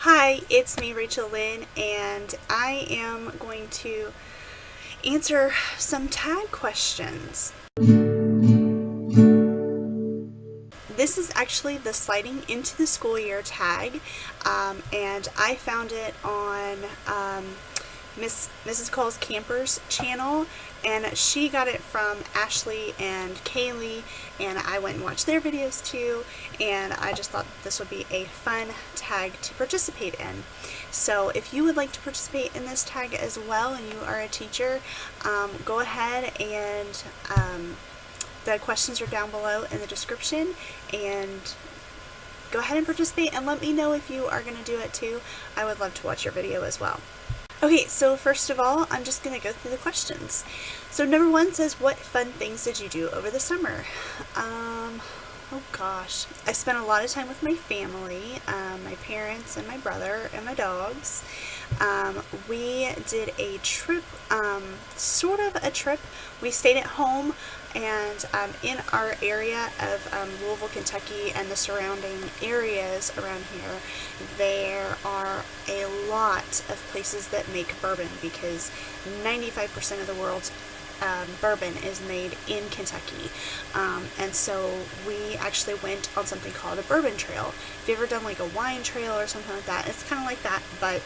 Hi, it's me, RachaelLyn, and I am going to answer some tag questions. This is actually the sliding into the school year tag, and I found it on Mrs. Cole's Campers channel, and she got it from Ashley and Kaylee, and I went and watched their videos too, and I just thought this would be a fun tag to participate in. So if you would like to participate in this tag as well and you are a teacher, go ahead and the questions are down below in the description, and go ahead and participate and let me know if you are going to do it too. I would love to watch your video as well. Okay, so first of all, I'm just going to go through the questions. So number one says, what fun things did you do over the summer? Oh gosh. I spent a lot of time with my family, my parents and my brother and my dogs. We did a trip, sort of a trip. We stayed at home, and in our area of Louisville, Kentucky and the surrounding areas around here, there are a lot of places that make bourbon, because 95% of the world's bourbon is made in Kentucky. And so we actually went on something called a bourbon trail. If you've ever done like a wine trail or something like that, it's kind of like that, but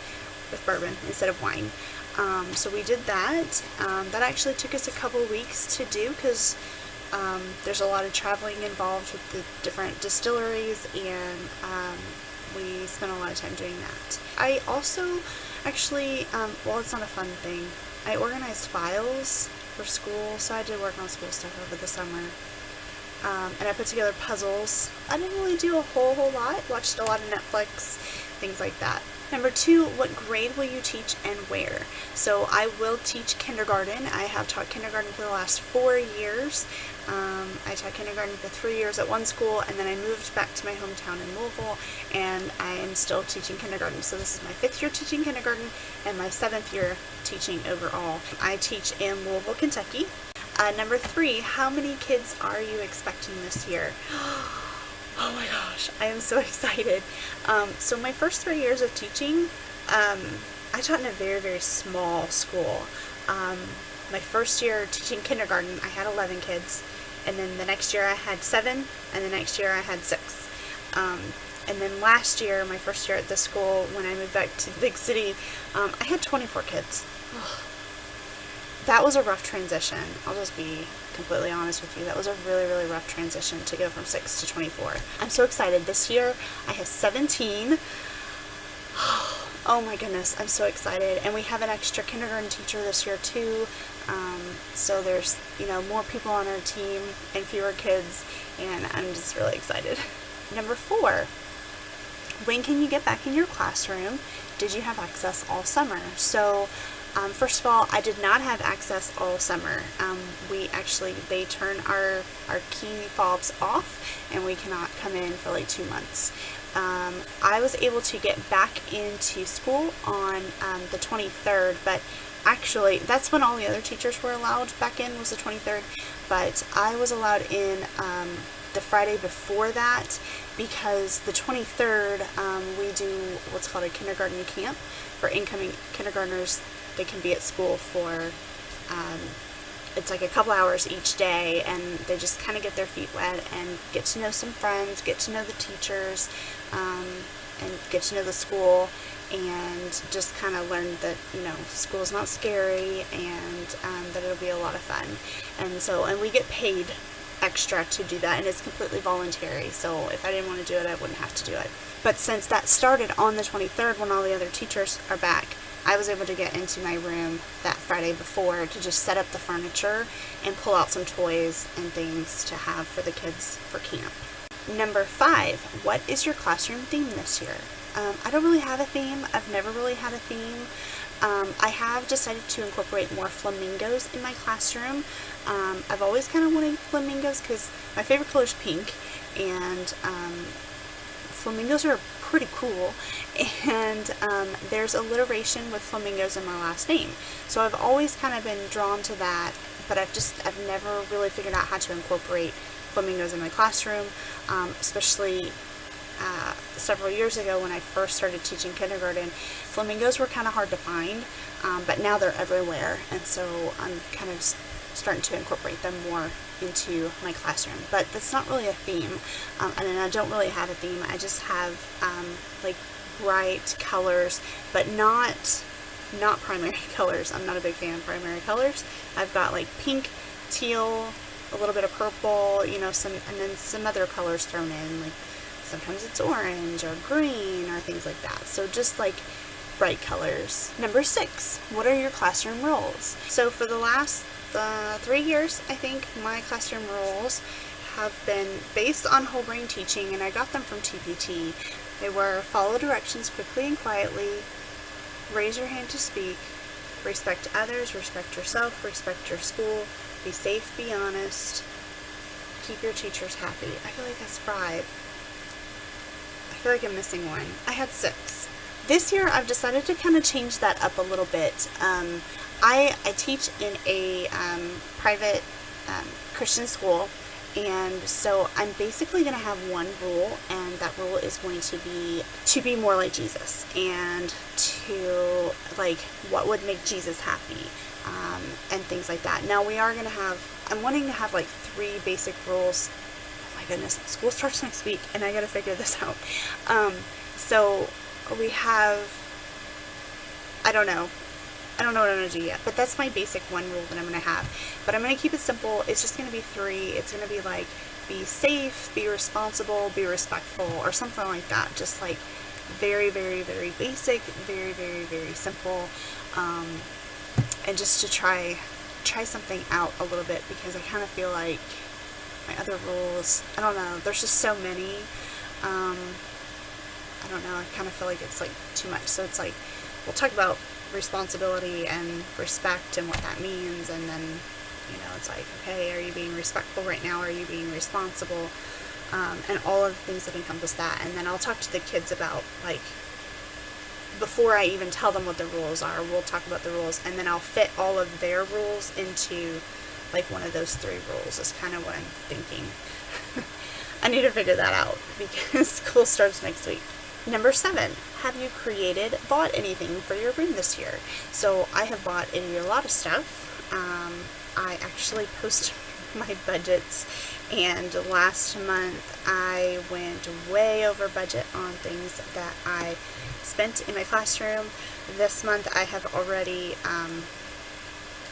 with bourbon instead of wine. So we did that. That actually took us a couple weeks to do, because there's a lot of traveling involved with the different distilleries, and we spent a lot of time doing that. I also actually, well, it's not a fun thing, I organized files for school, so I did work on school stuff over the summer. And I put together puzzles. I didn't really do a whole lot. Watched a lot of Netflix, things like that. Number two, what grade will you teach and where? So I will teach kindergarten. I have taught kindergarten for the last 4 years. I taught kindergarten for 3 years at one school, and then I moved back to my hometown in Louisville, and I am still teaching kindergarten. So this is my 5th year teaching kindergarten and my 7th year teaching overall. I teach in Louisville, Kentucky. Number three, how many kids are you expecting this year? Oh my gosh, I am so excited. So my first 3 years of teaching, I taught in a very small school. My first year teaching kindergarten, I had 11 kids, and then the next year I had 7, and the next year I had 6. And then last year, my first year at this school, when I moved back to the big city, I had 24 kids. Ugh. That was a rough transition. I'll just be completely honest with you. That was a really rough transition to go from 6 to 24. I'm so excited. This year, I have 17. Oh my goodness, I'm so excited. And we have an extra kindergarten teacher this year too. So there's, more people on our team and fewer kids, and I'm just really excited. Number 4, when can you get back in your classroom? Did you have access all summer? So first of all, I did not have access all summer. They turn our key fobs off, and we cannot come in for like 2 months. I was able to get back into school on the 23rd, but actually that's when all the other teachers were allowed back in, was the 23rd, but I was allowed in the Friday before that, because the 23rd we do what's called a kindergarten camp for incoming kindergartners. They can be at school for, it's like a couple hours each day, and they just kind of get their feet wet and get to know some friends, get to know the teachers, and get to know the school, and just kind of learn that, school is not scary, and that it'll be a lot of fun. And we get paid extra to do that, and it's completely voluntary, so if I didn't want to do it, I wouldn't have to do it. But since that started on the 23rd, when all the other teachers are back, I was able to get into my room that Friday before to just set up the furniture and pull out some toys and things to have for the kids for camp. Number 5, what is your classroom theme this year? I don't really have a theme. I've never really had a theme. I have decided to incorporate more flamingos in my classroom. I've always kind of wanted flamingos because my favorite color is pink, and flamingos are pretty cool, and there's alliteration with flamingos in my last name, so I've always kind of been drawn to that, but I've never really figured out how to incorporate flamingos in my classroom, especially several years ago when I first started teaching kindergarten, flamingos were kind of hard to find, but now they're everywhere, and so I'm kind of starting to incorporate them more into my classroom. But that's not really a theme, and I don't really have a theme. I just have like bright colors, but not primary colors. I'm not a big fan of primary colors. I've got like pink, teal, a little bit of purple, and then some other colors thrown in, like sometimes it's orange or green or things like that. So just like bright colors. Number 6, what are your classroom rules? So for the last 3 years, I think, my classroom rules have been based on whole brain teaching, and I got them from TPT. They were: follow directions quickly and quietly, raise your hand to speak, respect others, respect yourself, respect your school, be safe, be honest, keep your teachers happy. I feel like that's 5. I feel like I'm missing one. I had 6. This year I've decided to kind of change that up a little bit. I teach in a private Christian school, and so I'm basically going to have one rule, and that rule is going to be more like Jesus, and to like what would make Jesus happy, and things like that. Now I'm wanting to have like 3 basic rules. Oh my goodness, school starts next week and I gotta figure this out. So we have, I don't know what I'm going to do yet, but that's my basic one rule that I'm going to have. But I'm going to keep it simple. It's just going to be 3. It's going to be like, be safe, be responsible, be respectful, or something like that. Just like very, very, very basic, very, very, very simple. And just to try something out a little bit, because I kind of feel like my other rules, I don't know, there's just so many. I don't know, I kind of feel like it's like too much. So it's like, we'll talk about responsibility and respect and what that means, and then it's like, okay, are you being respectful right now, are you being responsible, and all of the things that encompass that. And then I'll talk to the kids about, like, before I even tell them what the rules are, we'll talk about the rules, and then I'll fit all of their rules into like one of those 3 rules is kind of what I'm thinking. I need to figure that out because school starts next week. Number 7, have you bought anything for your room this year? So I have bought a lot of stuff. I actually post my budgets, and last month I went way over budget on things that I spent in my classroom. This month I have already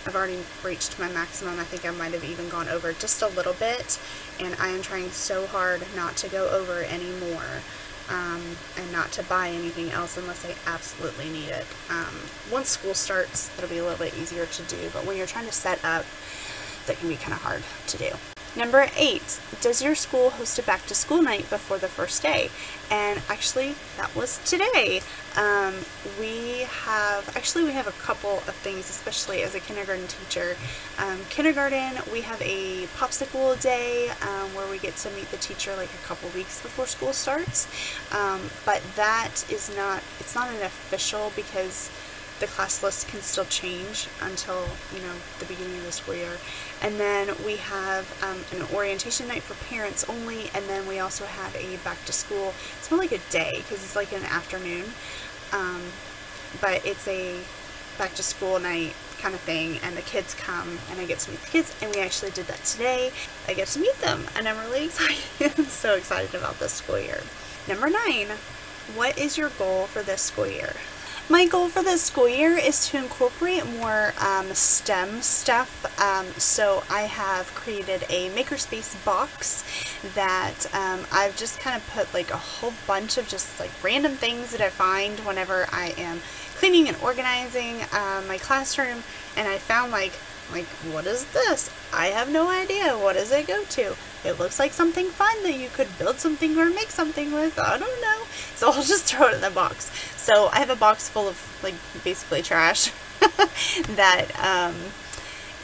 I've already reached my maximum. I think I might have even gone over just a little bit, and I am trying so hard not to go over anymore. And not to buy anything else unless I absolutely need it. Once school starts, it'll be a little bit easier to do, but when you're trying to set up, that can be kind of hard to do. Number 8, does your school host a back to school night before the first day? And actually, that was today. We have a couple of things, especially as a kindergarten teacher. Kindergarten, we have a popsicle day where we get to meet the teacher like a couple weeks before school starts. But it's not an official, because the class list can still change until the beginning of the school year. And then we have an orientation night for parents only, and then we also have a back to school. It's more like a day because it's like an afternoon, but it's a back to school night kind of thing, and the kids come and I get to meet the kids, and we actually did that today. I get to meet them and I'm really excited. I'm so excited about this school year. Number 9, what is your goal for this school year? My goal for this school year is to incorporate more STEM stuff. So I have created a makerspace box that I've just kind of put like a whole bunch of just like random things that I find whenever I am cleaning and organizing my classroom. And I found like, what is this? I have no idea. What does it go to? It looks like something fun that you could build something or make something with. I don't know. So I'll just throw it in the box. So I have a box full of like basically trash that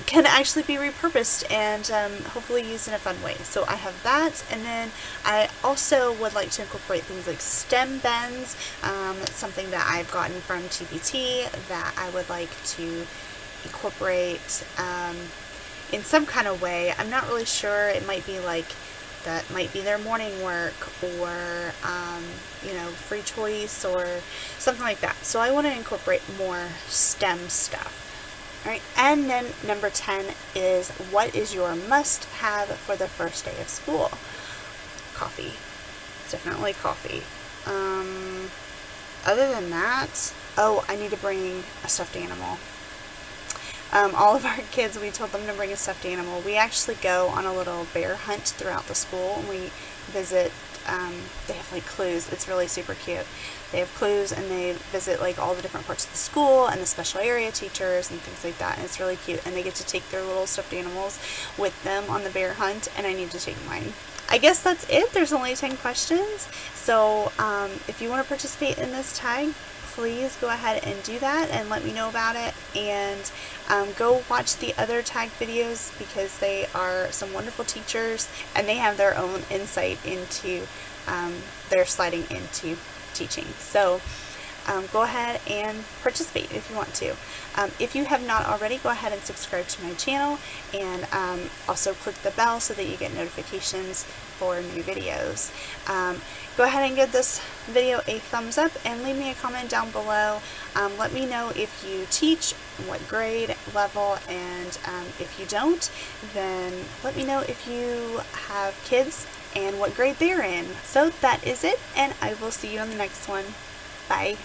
can actually be repurposed and hopefully used in a fun way. So I have that, and then I also would like to incorporate things like STEM bends. That's something that I've gotten from TPT that I would like to incorporate in some kind of way. I'm not really sure. It might be like that might be their morning work, or free choice or something like that. So I want to incorporate more STEM stuff. All right, and then number 10 is, what is your must-have for the first day of school? Coffee. Definitely coffee. Other than that, I need to bring a stuffed animal. All of our kids, we told them to bring a stuffed animal. We actually go on a little bear hunt throughout the school, and we visit, they have like clues. It's really super cute. They have clues, and they visit like all the different parts of the school and the special area teachers and things like that, and it's really cute. And they get to take their little stuffed animals with them on the bear hunt, and I need to take mine. I guess that's it. There's only 10 questions. So if you want to participate in this tag, please go ahead and do that and let me know about it. And go watch the other tag videos, because they are some wonderful teachers, and they have their own insight into their sliding into teaching. So go ahead and participate if you want to. If you have not already, go ahead and subscribe to my channel, and also click the bell so that you get notifications for new videos. Go ahead and give this video a thumbs up and leave me a comment down below. Let me know if you teach, what grade, level, and if you don't, then let me know if you have kids and what grade they're in. So that is it, and I will see you on the next one. Bye.